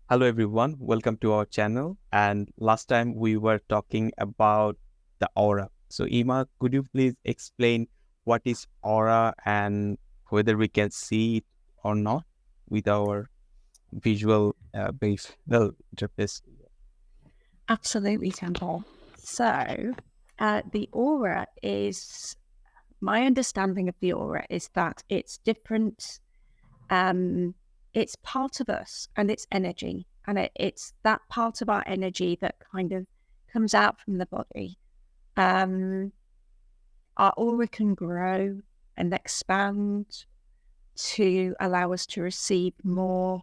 Hello, everyone. Welcome to our channel. And last time we were talking about the aura. So, Ema, could you please explain what is aura and whether we can see it or not with our visual base interface? Absolutely, Temple. So, the aura is my understanding of the aura is that it's different. It's part of us and it's energy, and it's that part of our energy that kind of comes out from the body. Um, our aura can grow and expand to allow us to receive more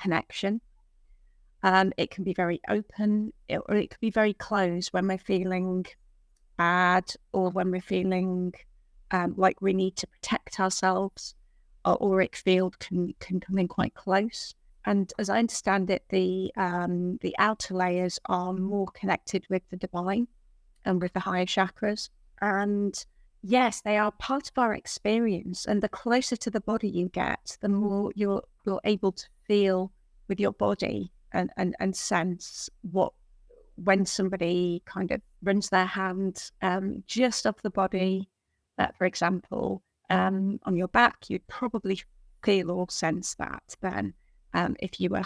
connection. It can be very open, or it can be very closed when we're feeling bad or when we're feeling like we need to protect ourselves. Our auric field can come in quite close. And as I understand it, the outer layers are more connected with the divine and with the higher chakras. And yes, they are part of our experience. And the closer to the body you get, the more you're able to feel with your body and sense when somebody kind of runs their hand just off the body, that, for example, on your back, you'd probably feel or sense that then if you were,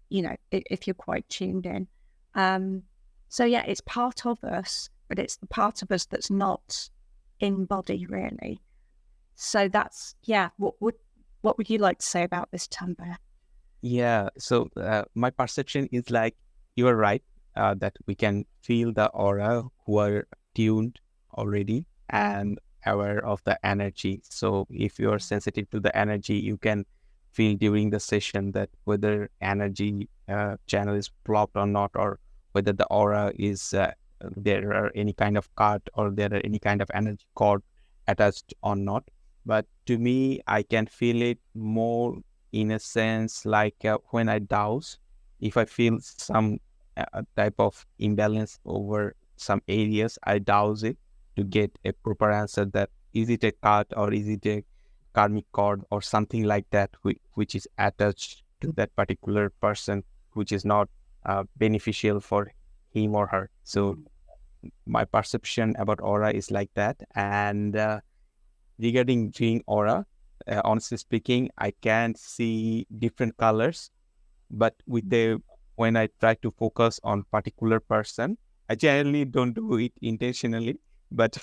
if you're quite tuned in. So yeah, it's part of us, but it's the part of us that's not in body really. So that's, yeah, what would you like to say about this, Tanvir? Yeah. So, my perception is like you are right that we can feel the aura who are tuned already and aware of the energy. So if you are sensitive to the energy, you can feel during the session that whether energy channel is blocked or not, or whether the aura is there are any kind of cut or there are any kind of energy cord attached or not. But to me, I can feel it more in a sense like when I douse, if I feel some type of imbalance over some areas, I douse it to get a proper answer that is it a cut or is it a karmic cord or something like that, which is attached to that particular person, which is not beneficial for him or her. So my perception about aura is like that. And regarding viewing aura, honestly speaking, I can see different colors, but when I try to focus on particular person, I generally don't do it intentionally, but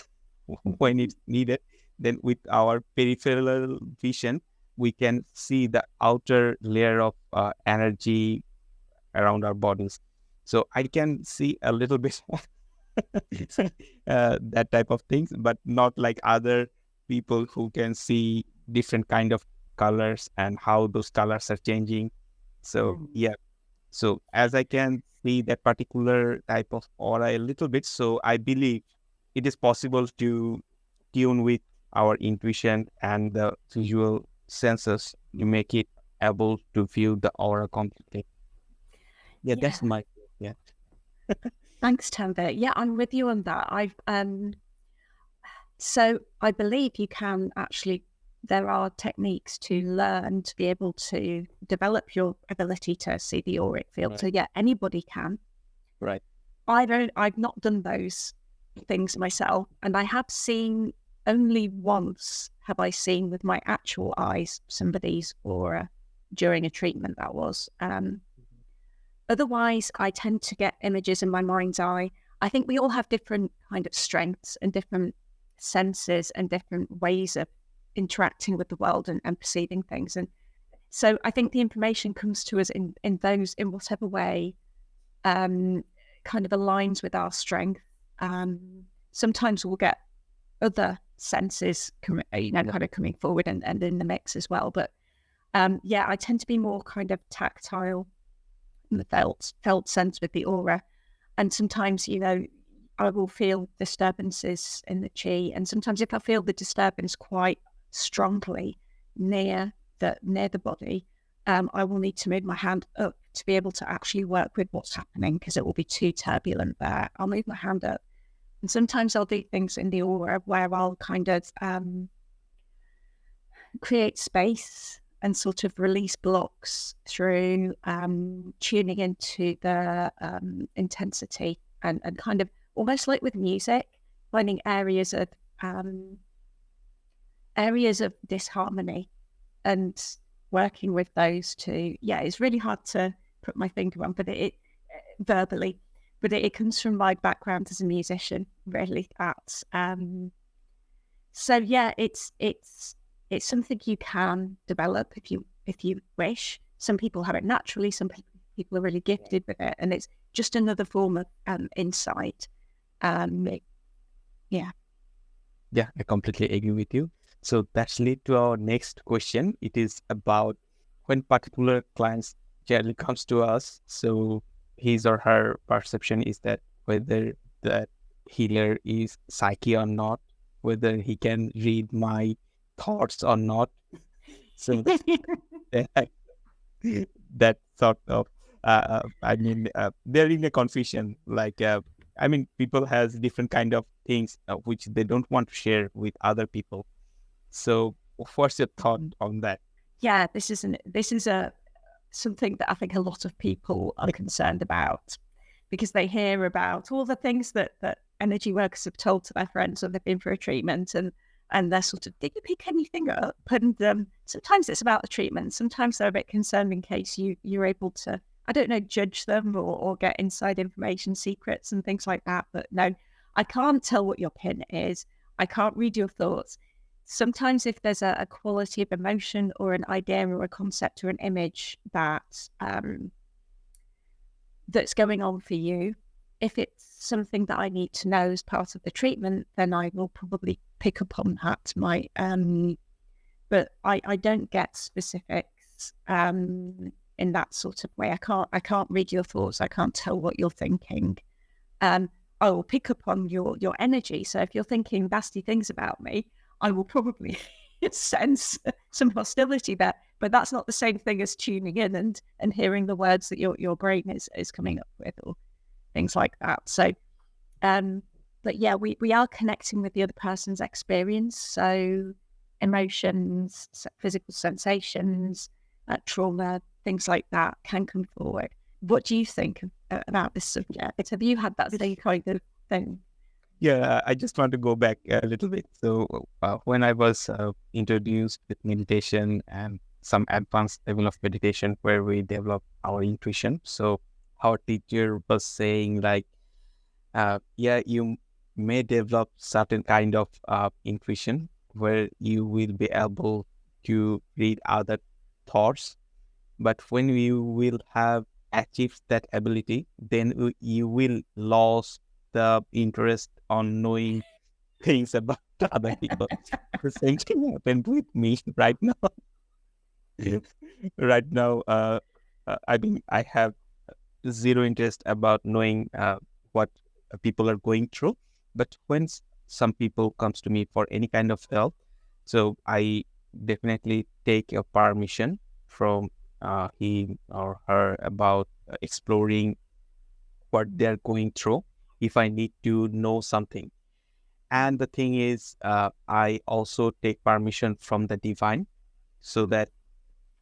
when it's needed, then with our peripheral vision, we can see the outer layer of energy around our bodies. So I can see a little bit that type of things, but not like other people who can see different kind of colors and how those colors are changing. So yeah, so as I can see that particular type of aura a little bit, so I believe it is possible to tune with our intuition and the visual senses to make it able to view the aura completely. Yeah, Yeah, that's my yeah. thanks, Tanvir. Yeah, I'm with you on that. So I believe you can actually, there are techniques to learn to be able to develop your ability to see the auric field. Right, So yeah, anybody can. right, I've not done those things myself, and I have seen only once have I seen with my actual eyes somebody's aura during a treatment that was. Otherwise, I tend to get images in my mind's eye. I think we all have different kind of strengths and different senses and different ways of interacting with the world and perceiving things. And so I think the information comes to us in whatever way kind of aligns with our strength. Sometimes we'll get other senses, kind of coming forward and in the mix as well. But yeah, I tend to be more kind of tactile, the felt sense with the aura. And sometimes, I will feel disturbances in the chi. And sometimes if I feel the disturbance quite strongly near the body, I will need to move my hand up to be able to actually work with what's happening because it will be too turbulent there. I'll move my hand up. And sometimes I'll do things in the aura where I'll kind of create space sort of release blocks through tuning into the intensity and kind of almost like with music, finding areas of disharmony and working with those two. Yeah, it's really hard to put my finger on, but it verbally, but it comes from my background as a musician, really. So yeah, it's something you can develop if you wish. Some people have it naturally. Some people are really gifted with it, and it's just another form of insight. Yeah. Yeah, I completely agree with you. So that's lead to our next question. It is about when particular clients generally comes to us. So his or her perception is that whether that healer is psyche or not, whether he can read my thoughts or not. So that, that sort of, they're in a confusion. Like, people has different kind of things which they don't want to share with other people. So, what's your thought on that? Yeah, this is a something that I think a lot of people are concerned about, because they hear about all the things that energy workers have told to their friends when they've been for a treatment, and they're sort of, did you pick anything up? And sometimes it's about the treatment. Sometimes they're a bit concerned in case you're able to, I don't know, judge them or get inside information, secrets and things like that. But no, I can't tell what your pin is. I can't read your thoughts. Sometimes if there's a quality of emotion or an idea or a concept or an image that that's going on for you, if it's something that I need to know as part of the treatment, then I will probably pick up on that. But I don't get specifics in that sort of way. I can't read your thoughts. I can't tell what you're thinking. I will pick up on your energy. So if you're thinking nasty things about me, I will probably sense some hostility there. But that's not the same thing as tuning in and hearing the words that your brain is coming up with, or things like that. So, but yeah, we are connecting with the other person's experience. So emotions, physical sensations, trauma, things like that can come forward. What do you think about this subject? Have you had that same kind of thing? Yeah, I just want to go back a little bit. So, when I was introduced with meditation and some advanced level of meditation where we develop our intuition. So, our teacher was saying like, yeah, you may develop certain kind of intuition where you will be able to read other thoughts. But when you will have achieved that ability, then you will lose the interest on knowing things about other people. The same thing happened with me right now. Right now, I have zero interest about knowing what people are going through. But when some people comes to me for any kind of help, so I definitely take a permission from him or her about exploring what they're going through if I need to know something. And the thing is, I also take permission from the divine, so that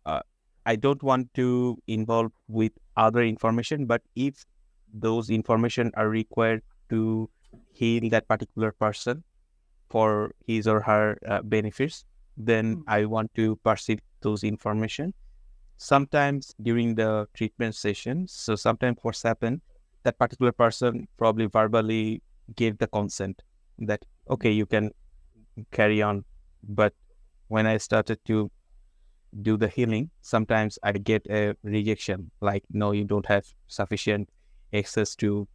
uh, I don't want to involve with other information, but if those information are required to heal that particular person for his or her benefits, then I want to perceive those information. Sometimes during the treatment session, so sometimes what's happened, that particular person probably verbally gave the consent that, okay, you can carry on. But when I started to do the healing, sometimes I get a rejection, like, no, you don't have sufficient access to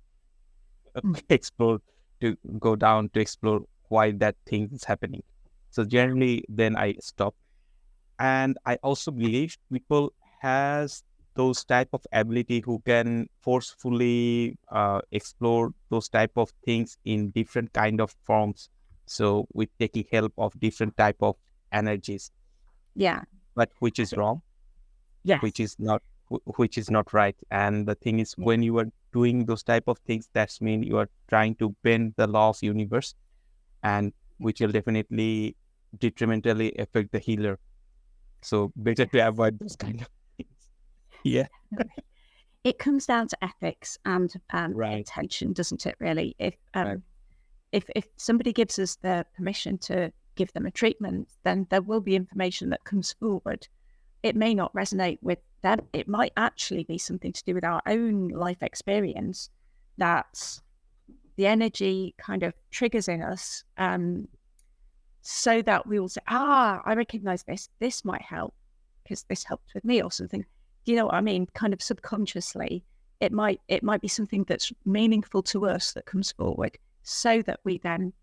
explore, to go down to explore why that thing is happening. So generally, then I stop. And I also believe people has those type of ability who can forcefully explore those type of things in different kind of forms. So with taking help of different type of energies, Yeah. but which is wrong, Yes. which is not right. And the thing is, when you are doing those type of things, that's mean you are trying to bend the law of universe, and which will definitely detrimentally affect the healer. So better to avoid those kind of things. Yeah. It comes down to ethics and Right. intention, doesn't it? Really, Right. if somebody gives us the permission to give them a treatment, then there will be information that comes forward. It may not resonate with them. It might actually be something to do with our own life experience that the energy kind of triggers in us, so that we will say, I recognize this. This might help because this helped with me or something. Do you know what I mean? Kind of subconsciously, it might be something that's meaningful to us that comes forward, so that we then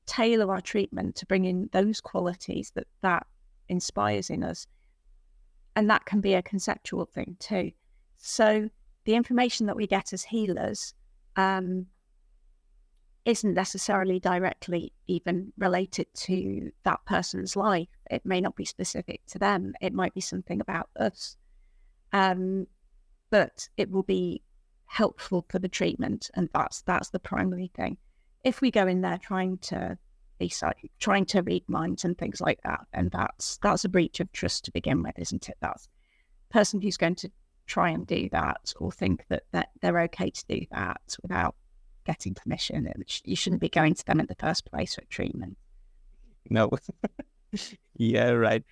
tailor our treatment to bring in those qualities that inspires in us. And that can be a conceptual thing too. So the information that we get as healers isn't necessarily directly even related to that person's life. It may not be specific to them. It might be something about us. But it will be helpful for the treatment, and that's the primary thing. If we go in there trying to read minds and things like that, and that's a breach of trust to begin with, isn't it? That's the person who's going to try and do that or think that they're okay to do that without getting permission. You shouldn't be going to them in the first place for treatment. No. Yeah, right.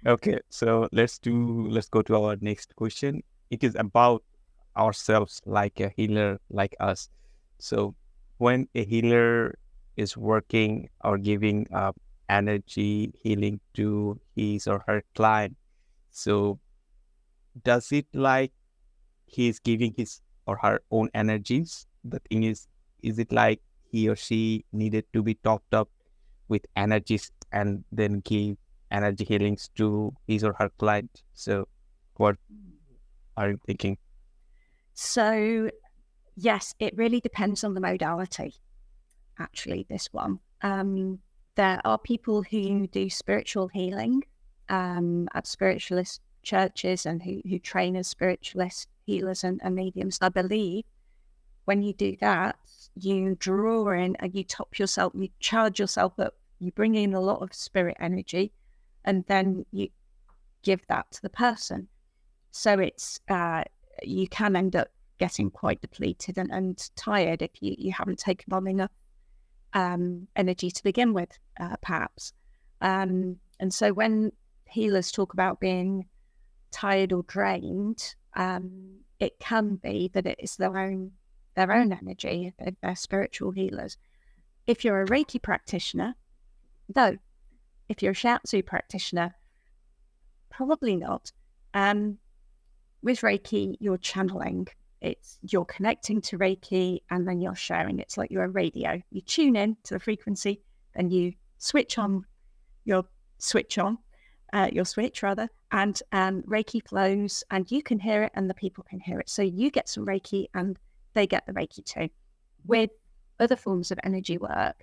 Okay, so let's go to our next question. It is about ourselves, like a healer, like us. So when a healer is working or giving energy healing to his or her client, so does it like he's giving his or her own energies? The thing is it like he or she needed to be topped up with energies and then give energy healings to his or her client? So what are you thinking? So yes, it really depends on the modality, actually, this one. There are people who do spiritual healing at spiritualist churches and who train as spiritualist healers and mediums. I believe when you do that, you draw in and you top yourself, you charge yourself up, you bring in a lot of spirit energy, and then you give that to the person. So it's you can end up getting quite depleted and tired if you haven't taken on enough energy to begin with, perhaps. And so when healers talk about being tired or drained, it can be that it is their own energy if they're spiritual healers. If you're a Reiki practitioner, though, if you're a Shiatsu practitioner, probably not. With Reiki, you're channeling. You're connecting to Reiki and then you're sharing. It's like you're a radio. You tune in to the frequency, then you switch on your switch, and Reiki flows and you can hear it and the people can hear it. So you get some Reiki and they get the Reiki too. With other forms of energy work,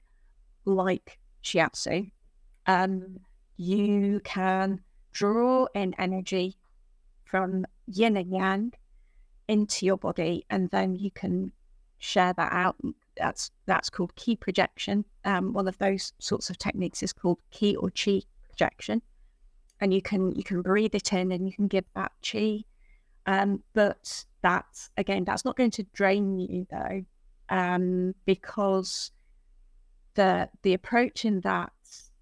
like Shiatsu, you can draw in energy from yin and yang into your body, and then you can share that out. That's called ki projection. One of those sorts of techniques is called ki or chi projection, and you can breathe it in and you can give that chi. But that's not going to drain you though, because the approach in that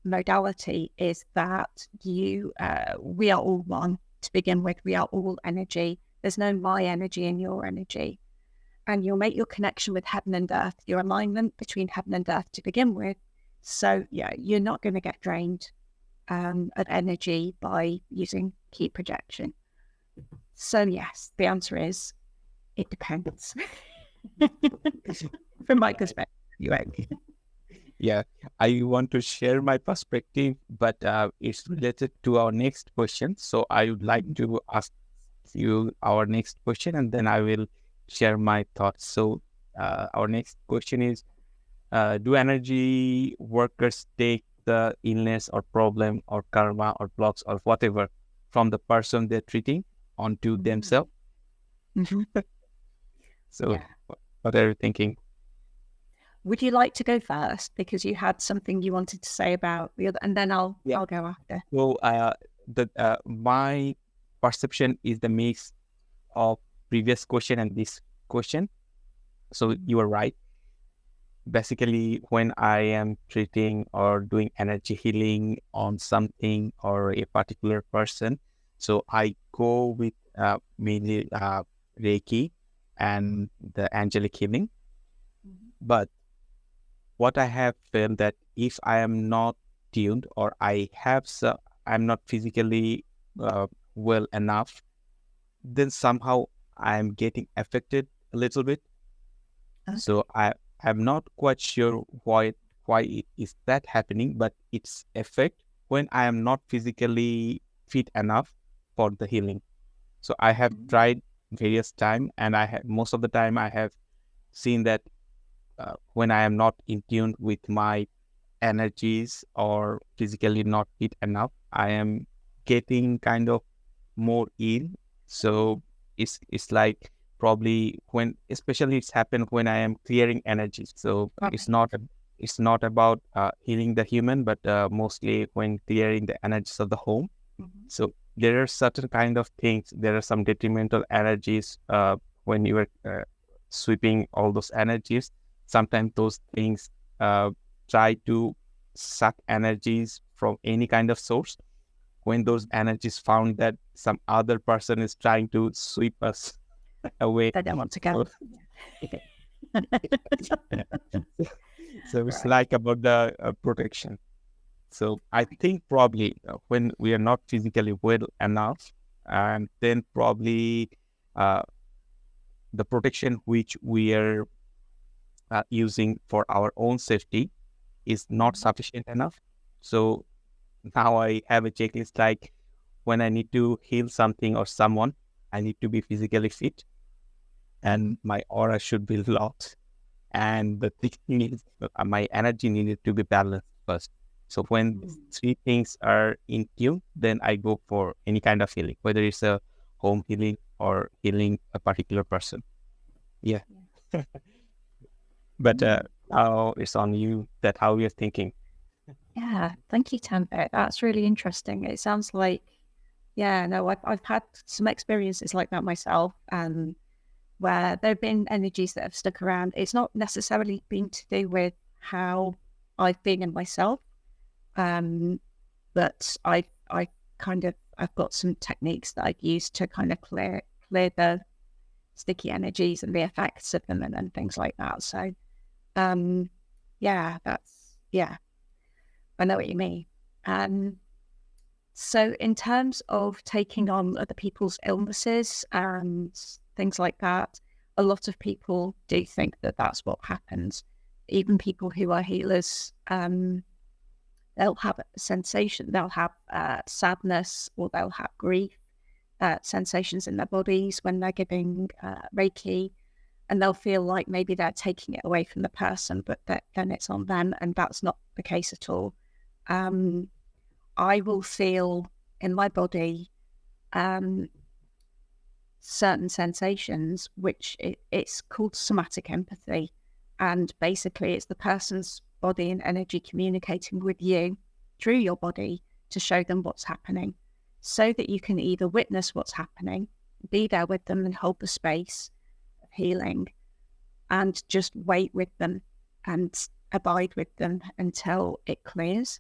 modality is that we are all one to begin with. We are all energy. There's no my energy and your energy. And you'll make your connection with heaven and earth, your alignment between heaven and earth to begin with. So yeah, you're not going to get drained of energy by using ki projection. So yes, the answer is it depends. From my perspective, Yeah, I want to share my perspective, but it's related to our next question. So I would like to ask you our next question, and then I will share my thoughts. So our next question is, do energy workers take the illness or problem or karma or blocks or whatever from the person they're treating onto themselves? So yeah. what are you thinking? Would you like to go first because you had something you wanted to say about the other, and then I'll go after. So my perception is the mix of previous question and this question. So you are right. Basically, when I am treating or doing energy healing on something or a particular person, so I go with mainly Reiki and the angelic healing. But what I have felt that if I am not tuned or I'm not physically well enough, then somehow I'm getting affected a little bit. So I'm not quite sure why it is that happening, but it's effect when I am not physically fit enough for the healing. So I have tried various time, and most of the time I have seen that when I am not in tune with my energies or physically not fit enough, I am getting kind of more ill. So it's like probably when, especially it's happened when I am clearing energies. So it's not about healing the human, but mostly when clearing the energies of the home. So there are certain kind of things. There are some detrimental energies when you are sweeping all those energies. Sometimes those things try to suck energies from any kind of source. When those energies found that some other person is trying to sweep us away, They don't want to go. so it's like about the protection. So I think probably when we are not physically well enough, and then probably uh, the protection which we are using for our own safety is not sufficient enough. So now I have a checklist like when I need to heal something or someone, I need to be physically fit and my aura should be locked. And the thing is, my energy needed to be balanced first. So when these three things are in tune, then I go for any kind of healing, whether it's a home healing or healing a particular person. Yeah. But now it's on you that how you're thinking. Yeah, thank you, Tanvir. That's really interesting. It sounds like, yeah, no, I've had some experiences like that myself, where there have been energies that have stuck around. It's not necessarily been to do with how I've been in myself, but I've got some techniques that I've used to kind of clear the sticky energies and the effects of them and things like that. So, yeah, I know what you mean. So in terms of taking on other people's illnesses and things like that, a lot of people do think that that's what happens. Even people who are healers, they'll have a sensation, they'll have sadness, or they'll have grief, sensations in their bodies when they're giving Reiki, and they'll feel like maybe they're taking it away from the person, but then it's on them, and that's not the case at all. I will feel in my body certain sensations, which it's called somatic empathy. And basically, it's the person's body and energy communicating with you through your body to show them what's happening, so that you can either witness what's happening, be there with them and hold the space of healing, and just wait with them and abide with them until it clears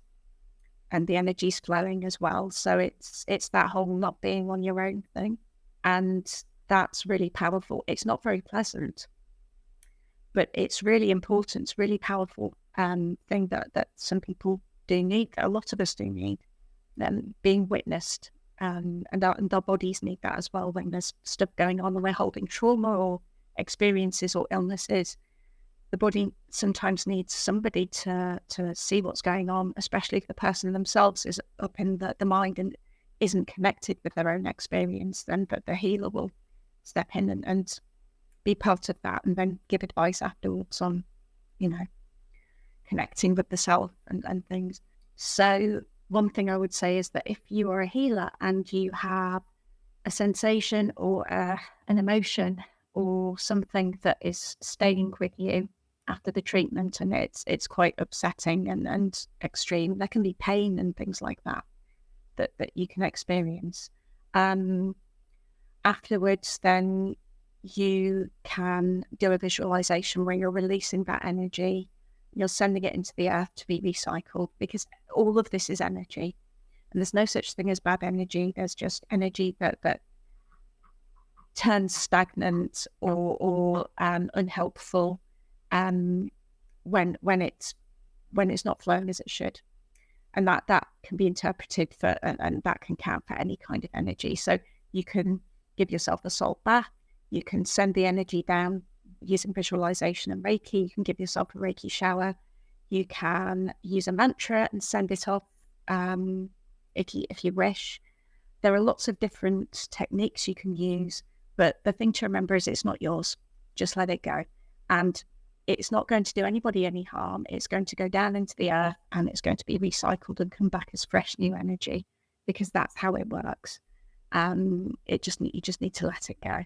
and the energy's flowing as well. So it's that whole not being on your own thing. And that's really powerful. It's not very pleasant, but it's really important. It's really powerful thing that some people do need, a lot of us do need, being witnessed. And our bodies need that as well when there's stuff going on and we're holding trauma or experiences or illnesses. The body sometimes needs somebody to see what's going on, especially if the person themselves is up in the mind and isn't connected with their own experience. Then the healer will step in and be part of that, and then give advice afterwards on, connecting with the self and things. So one thing I would say is that if you are a healer and you have a sensation or an emotion or something that is staying with you after the treatment, and it's quite upsetting and extreme, there can be pain and things like that that you can experience. Afterwards, then you can do a visualization where you're releasing that energy, you're sending it into the earth to be recycled, because all of this is energy. And there's no such thing as bad energy. There's just energy that turns stagnant or unhelpful when it's not flowing as it should. And that can be interpreted for, and that can count for any kind of energy. So you can give yourself a salt bath. You can send the energy down using visualization and Reiki. You can give yourself a Reiki shower. You can use a mantra and send it off if you wish. There are lots of different techniques you can use, but the thing to remember is it's not yours. Just let it go. And it's not going to do anybody any harm. It's going to go down into the earth and it's going to be recycled and come back as fresh new energy, because that's how it works. You just need to let it go.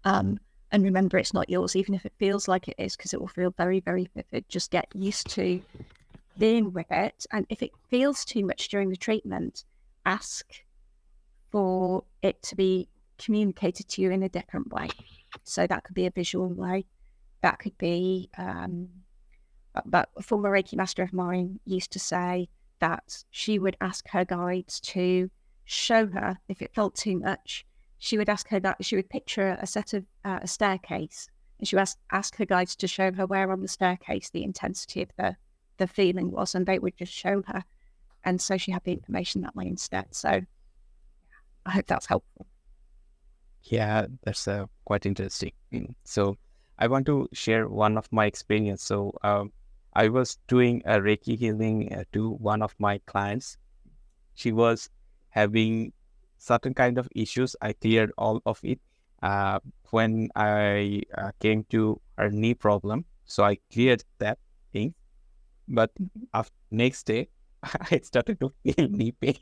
And remember, it's not yours, even if it feels like it is, because it will feel very, very vivid. Just get used to being with it. And if it feels too much during the treatment, ask for it to be communicated to you in a different way. So that could be a visual way. That could be, but a former Reiki master of mine used to say that she would ask her guides to show her, if it felt too much, she would ask her that she would picture a set of a staircase, and she would ask her guides to show her where on the staircase the intensity of the feeling was, and they would just show her. And so she had the information that way instead. So I hope that's helpful. Yeah, that's quite interesting. So I want to share one of my experience. So I was doing a Reiki healing to one of my clients. She was having certain kind of issues. I cleared all of it when I came to her knee problem. So I cleared that thing. But after next day, I started to feel knee pain.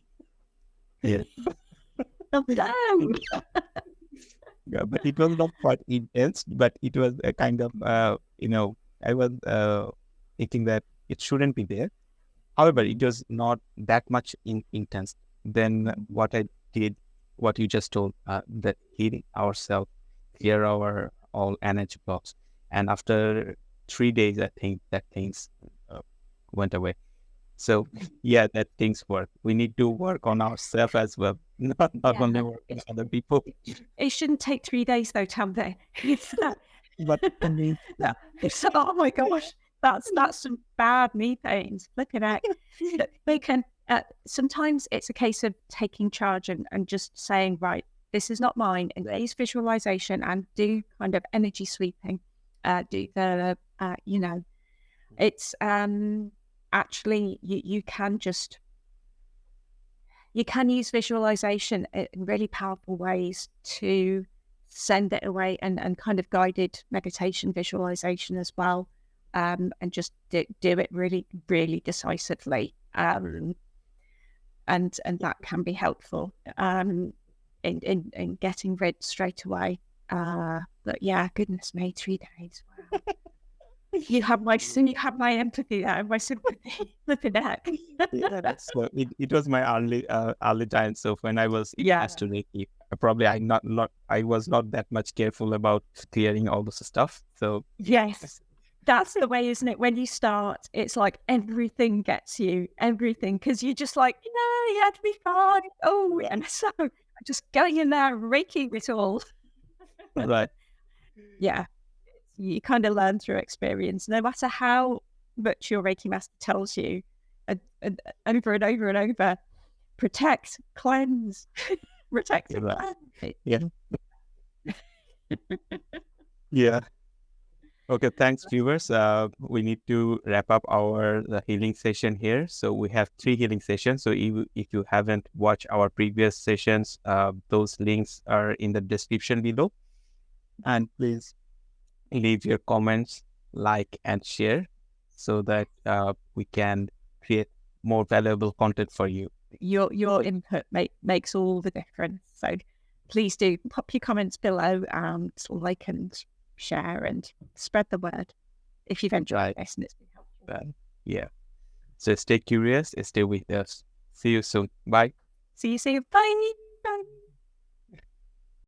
Yeah. Yeah, but it was not quite intense, but it was a kind of, I was thinking that it shouldn't be there. However, it was not that much intense. Then what I did, what you just told, that healing ourselves, clear our all energy blocks. And after 3 days, I think that things went away. So yeah, that things work. We need to work on ourselves as well, not only work on other people. It shouldn't take 3 days though, Tanvir. But I mean, Oh my gosh, that's some bad knee pains. Look at that. They can. Sometimes it's a case of taking charge and just saying, right, this is not mine. And use visualization and do kind of energy sweeping. Do the it's actually you can use visualization in really powerful ways to send it away, and kind of guided meditation visualization as well, and just do it really, really decisively, and that can be helpful in getting rid straight away. But yeah, goodness me, 3 days. Wow. You have my empathy there, my sympathy. Flipping heck. Yeah, that's it was my early time. So when I was asked to Reiki, I was not that much careful about clearing all this stuff. So yes, that's the way, isn't it? When you start, it's like everything gets you, everything, because you're just like, you had to be fine. Oh, and so I'm just going in there, raking it all. Right. Yeah. You kind of learn through experience, no matter how much your Reiki master tells you over and over and over, protect, cleanse, protect, and cleanse. Yeah. Yeah. Okay, thanks, viewers. We need to wrap up our healing session here. So we have 3 healing sessions. So if you haven't watched our previous sessions, those links are in the description below. And please leave your comments, like, and share, so that we can create more valuable content for you. Your input makes all the difference. So please do pop your comments below and like and share and spread the word if you've enjoyed this and it's been helpful. Yeah. So stay curious, stay with us. See you soon. Bye. See you soon. Bye.